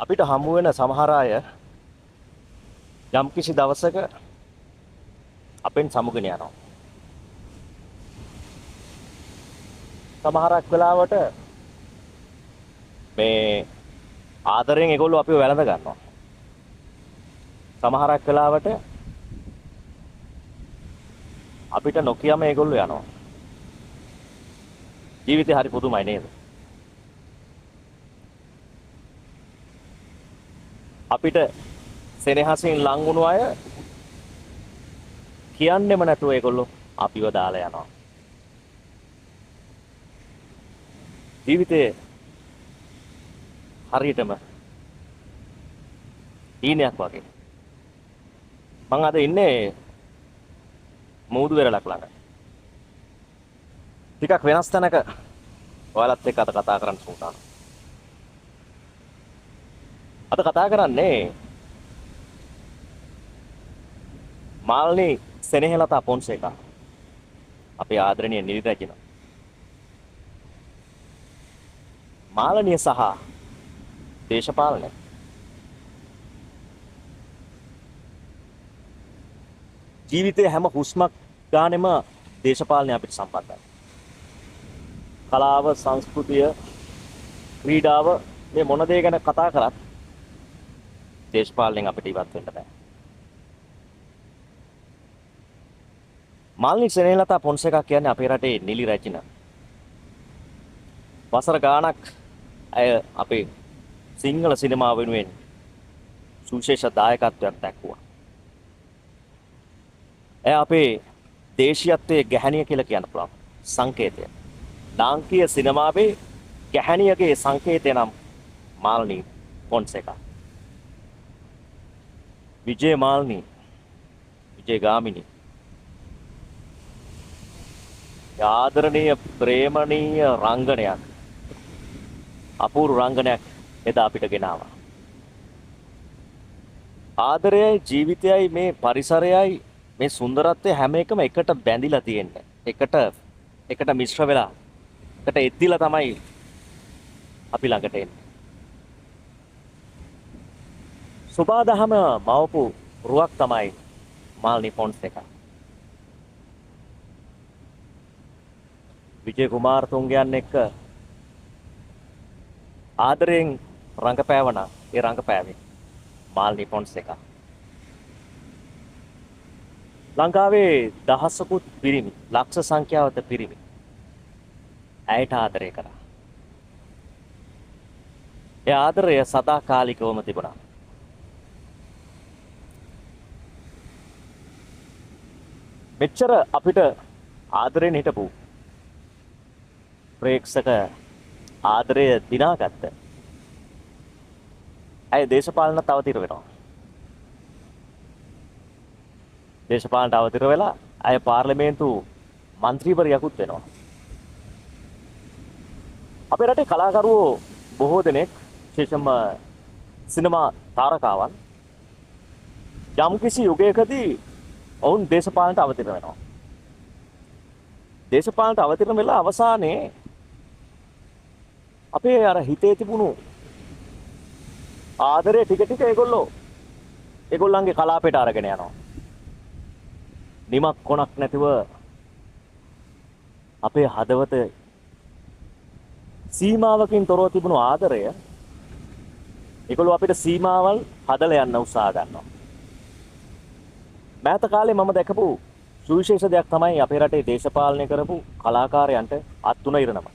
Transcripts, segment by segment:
අපිට හමු වෙන සමහර අය යම් කිසි දවසක අපෙන් සමුගෙන යනවා. සමහරක් වෙලාවට මේ ආදරෙන් ඒගොල්ලෝ අපිව වැළඳ ගන්නවා. සමහරක් වෙලාවට අපිට නොකියම ඒගොල්ලෝ යනවා. ජීවිතේ හරි පුදුමයි නේද? අපිට සෙනෙහසින් ලං වුණු අය කියන්නෙම නැතුව ඒගොල්ලෝ අපිව දාලා යනවා. ජීවිතේ හරියටම ඊනයක් වගේ. මං අද ඉන්නේ මූදු වෙරළක් ළඟ. ටිකක් වෙනස් තැනක ඔයාලත් එක්ක අද කතා කරන්න සූදානම්. අද කතා කරන්නේ මාල්නි සෙනෙහෙලතා පොන්සේකා. අපේ ආදරණීය නිලි රැජිනා. මාලනිය සහ දේශපාලනය. ජීවිතයේ හැම හුස්මක් ගානෙම දේශපාලනය අපිට සම්බන්ධයි. කලාව, සංස්කෘතිය, ක්‍රීඩාව මේ මොන දේ ගැන කතා කරත් දේශපාලනයෙන් අපිට ඉවත් වෙන්න බෑ. මාල්නි සෙනෙහෙලතා පොන්සේකා කියන්නේ අපේ රටේ නිලි රැජිනා. වසර ගාණක් අය අපේ සිංහල සිනමාව වෙනුවෙන් සුවිශේෂ දායකත්වයක් දක්වුවා. එය අපේ දේශීයත්වයේ ගැහැණිය කියලා කියන්න පුළුවන් සංකේතය. ලාංකීය සිනමාවේ ගැහැණියගේ සංකේතය නම් මාල්නි පොන්සේකා. විජේ මාල්නි, විජේ ගාමිණී. ආදරණීය ප්‍රේමණීය රංගනයක්. අපූර්ව රංගනයක් එදා අපිට ගෙනාවා. ආදරයයි ජීවිතයයි මේ පරිසරයයි මේ සුන්දරත්වය හැම එකම එකට බැඳිලා තියෙන්නේ. එකට මිශ්‍ර වෙලා එකට එද්දිලා තමයි අපි ළඟට එන්නේ. සුබාදහම මවපු රුවක් තමයි මාල්නි පොන්සේකා. විජේ කුමාරතුංගයන් එක්ක ආදරයෙන් රංගපෑවන ඒ රංගපෑවේ මාල්නි පොන්සේකා. ලංකාවේ දහසකුත් පිරිමි, ලක්ෂ සංඛ්‍යාවත පිරිමි ඇයට ආදරය කරා. ඒ ආදරය සදාකාලිකවම තිබුණා. මෙච්චර අපිට ආදරෙන් හිටපු ප්‍රේක්ෂක ආදරය දිනාගත්ත ඇය දේශපාලනත් අවතිර වෙනවා. දේශපාලනට අවතිර වෙලා ඇය පාර්ලිමේන්තු මන්ත්‍රීවරියකුත් වෙනවා. අපේ රටේ කලාකරුවෝ බොහෝ දෙනෙක් විශේෂයෙන්ම සිනමා තාරකාවන් යම්කිසි යුගයකදී ඔවුන් දේශපාලනට අවතිර වෙනවා. දේශපාලනට අවතිර වෙලා අවසානයේ අපේ අර හිතේ තිබුණු ආදරේ ටික ටික ඒගොල්ලන්ගේ කලාපයට අරගෙන යනවා. නිමක් කොනක් නැතිව අපේ හදවත සීමාවකින් තොරව තිබුණු ආදරය ඒගොල්ලෝ අපිට සීමාවල් හදලා යන්න උත්සාහ ගන්නවා. මෑත කාලේ මම දැකපු සුවිශේෂ දෙයක් තමයි අපේ රටේ දේශපාලනය කරපු කලාකාරයන්ට අත් තුන ඉරනම.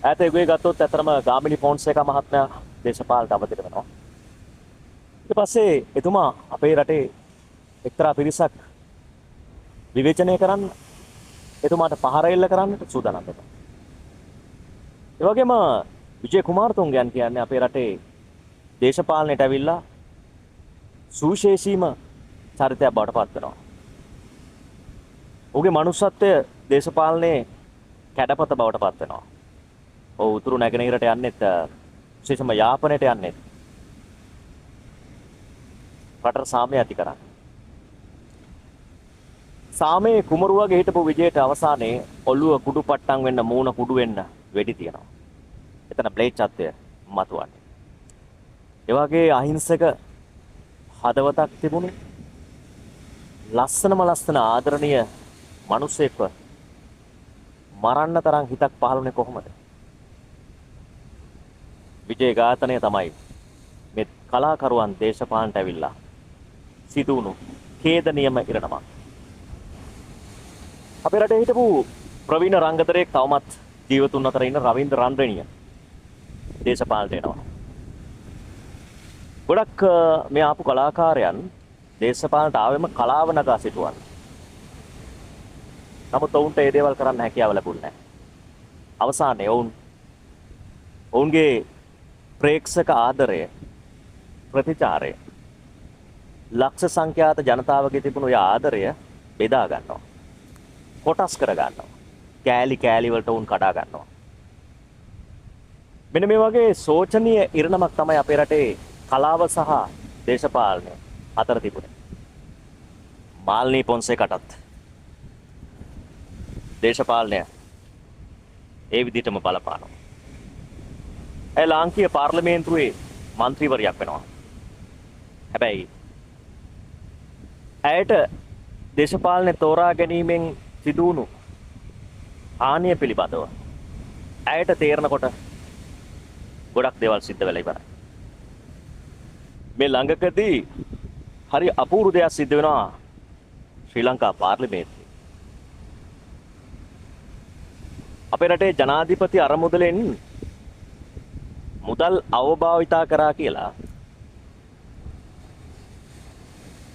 ඈත යුගයේ ගත්තොත් ඇතරම ගාමිණී පොන්සේකා මහත්මයා දේශපාලනට අවතර වෙනවා. ඊට පස්සේ එතුමා අපේ රටේ එක්තරා පිරිසක් විවේචනය කරන්න එතුමාට පහර එල්ල කරන්නට සූදානම් වෙනවා. ඒ වගේම විජේ කුමාරතුංගයන් කියන්නේ අපේ රටේ දේශපාලනයට ඇවිල්ලා සුවිශේෂීම චරිතයක් බවට පත් වෙනවා. ඔහුගේ මනුස්සත්වය දේශපාලනයේ කැඩපත බවට පත් වෙනවා. ඔහු උතුරු නැගෙනහිරට යන්නෙත් විශේෂයෙන්ම යාපනයට යන්නෙත් රටට සාමය ඇති කරන්න. සාමයේ කුමරුවගේ හිටපු විජයට අවසානයේ ඔළුව කුඩු පට්ටම් වෙන්න මූණ කුඩු වෙන්න වෙඩි තියනවා. එතන ප්ලේච්ඡත්වය මතුවන්නේ. ඒ වගේ අහිංසක හදවතක් තිබුණු ලස්සන ආදරණීය මිනිසෙක්ව මරන්න තරම් හිතක් පහළුනේ කොහොමද? විජේ ඝාතනය තමයි මේ කලාකරුවන් දේශපාලනට ඇවිල්ලා සිදුවුණු ඛේදනීයම ඉරණමක්. අපේ රටේ හිටපු ප්‍රවීණ රංගතරයෙක් තවමත් ජීවතුන් අතර ඉන්න රවීන්ද්‍ර රන්රෙණිය දේශපාලනට එනවා. ගොඩක් මේ ආපු කලාකාරයන් දේශපාලනට ආවෙම කලාව නගා සිටුවන්. නමුත් ඔවුන්ට ඒ දේවල් කරන්න හැකියාව ලැබුණේ නැහැ. අවසානයේ ඔවුන්ගේ ප්‍රේක්ෂක ආදරය ප්‍රතිචාරය ලක්ෂ සංඛ්‍යාත ජනතාවගේ තිබුණු ඒ ආදරය බෙදා ගන්නවා. කොටස් කර ගන්නවා. කෑලි වලට උන් කඩා ගන්නවා. මෙන්න මේ වගේ සෝචනීය ඉරණමක් තමයි අපේ රටේ කලාව සහ දේශපාලනය අතර තිබුණේ. මාල්නී පොන්සේකටත් දේශපාලනය ඒ විදිහටම බලපානවා. ඒ ලාංකීය පාර්ලිමේන්තුවේ മന്ത്രിවරයක් වෙනවා. හැබැයි ඇයට දේශපාලනය තෝරා ගැනීමෙන් සිදුවුණු හානිය පිළිබඳව ඇයට තේරෙනකොට ගොඩක් දේවල් සිද්ධ වෙලා ඉවරයි. මේ ළඟකදී හරි අපූර්ව දෙයක් සිද්ධ වෙනවා ශ්‍රී ලංකා පාර්ලිමේන්තුවේ. අපේ රටේ ජනාධිපති අරමුදලෙන් මුදල් අවභාවිතා කරා කියලා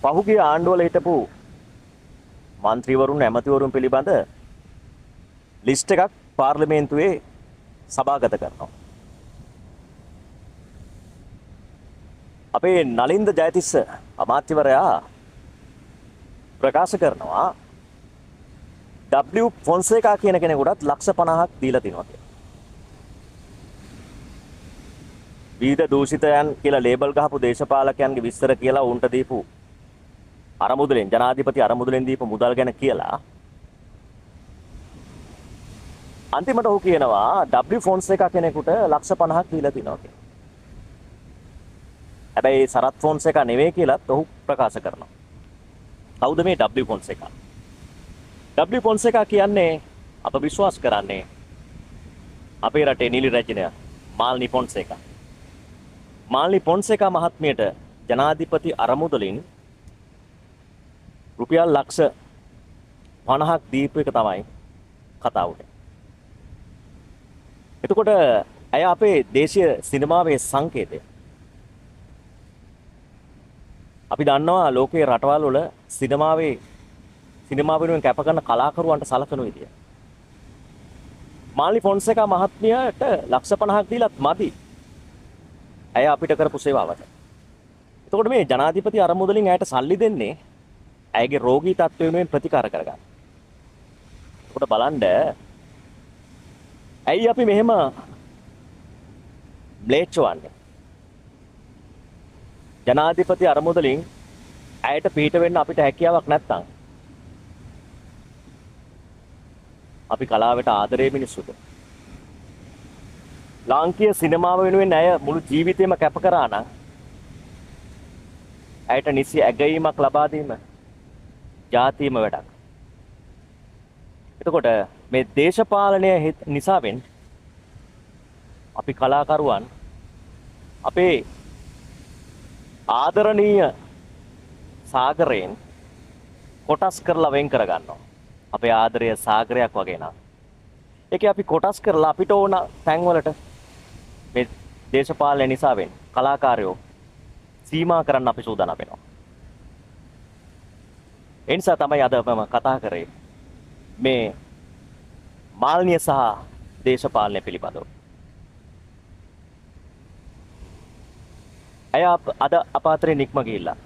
පහුගිය ආණ්ඩුවල හිටපු മന്ത്രിවරුන් ඇමතිවරුන් පිළිබඳ ලිස්ට් එකක් පාර්ලිමේන්තුවේ සභාගත කරනවා. අපේ නලින්ද ජයතිස්ස අමාත්‍යවරයා ප්‍රකාශ කරනවා W ෆොන්සේකා කියන කෙනෙකුටත් ලක්ෂ 50ක් දීලා තිනවා කියලා. විවිධ දූෂිතයන් කියලා ලේබල් ගහපු දේශපාලකයන්ගේ විස්තර කියලා උන්ට දීපු අරමුදලෙන් ජනාධිපති අරමුදලෙන් දීපු මුදල් ගැන කියලා අන්තිමට ඔහු කියනවා W ෆොන්සේකා කෙනෙකුට ලක්ෂ 50ක් දීලා තිනවා කියලා. හැබැයි සරත් ෆොන්සේකා නෙවෙයි කියලාත් ඔහු ප්‍රකාශ කරනවා. කවුද මේ W ෆොන්සේකා? W ෆොන්සේකා කියන්නේ අප විශ්වාස කරන්නේ අපේ රටේ නිලි රැජිනය මාල්නී ෆොන්සේකා. මාල්නී ෆොන්සේකා මහත්මියට ජනාධිපති අරමුදලින් රුපියල් ලක්ෂ 50ක් දීපු එක තමයි කතා වුනේ. එතකොට ඇය අපේ දේශීය සිනමාවේ සංකේතය. අපි දන්නවා ලෝකයේ රටවල් වල සිනමා වෙනුවෙන් කැප කරන කලාකරුවන්ට සලකන විදිය. මාල්නී ෆොන්සේකා මහත්මියට ලක්ෂ 50ක් දීලත් මදි. ඇය අපිට කරපු සේවාවට. එතකොට මේ ජනාධිපති අරමුදලින් ඇයට සල්ලි දෙන්නේ ඇයගේ රෝගී තත්ත්වය වෙනුවෙන් ප්‍රතිකාර කරගන්න. එතකොට බලන්න ඇයි අපි මෙහෙම ම්ලේච්ඡවන්නේ? ජනාධිපති අරමුදලින් ඇයට පිට වෙන්න අපිට හැකියාවක් නැත්නම් අපි කලාවට ආදරේ මිනිස්සුද? ලාංකීය සිනමාව වෙනුවෙන් ඇය මුළු ජීවිතේම කැප කරා නම් ඇයට නිසි ඇගයීමක් ලබා දීම ජාතියම වැඩක්. එතකොට මේ දේශපාලනය නිසාවෙන් අපි කලාකරුවන් අපේ ආදරණීය සාගරයෙන් කොටස් කරලා වෙන් කර ගන්නවා. අපේ ආදරය සාගරයක් වගේ නා. ඒකේ අපි කොටස් කරලා අපිට ඕන තැන්වලට මේ දේශපාලනය නිසාවෙන් කලාකාරයෝ සීමා කරන්න අපි සූදානම් වෙනවා. ඒ නිසා තමයි අද මම කතා කරේ මේ මාල්නිය සහ දේශපාලනය පිළිබඳව. ඇය අද අප අතරේ නික්ම ගිහිල්ලා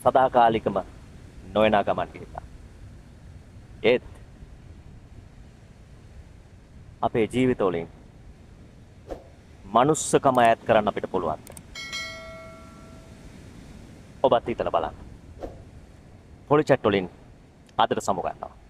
සදාකාලිකම නොයනා ගමන් ගිහිල්ලා. ඒත් අපේ ජීවිතවලින් මනුස්සකම ඈත් කරන්න අපිට පුළුවන්. ඔබත් හිතලා බලන්න. පොලි චැට් වලින් අදට සමු ගන්නවා.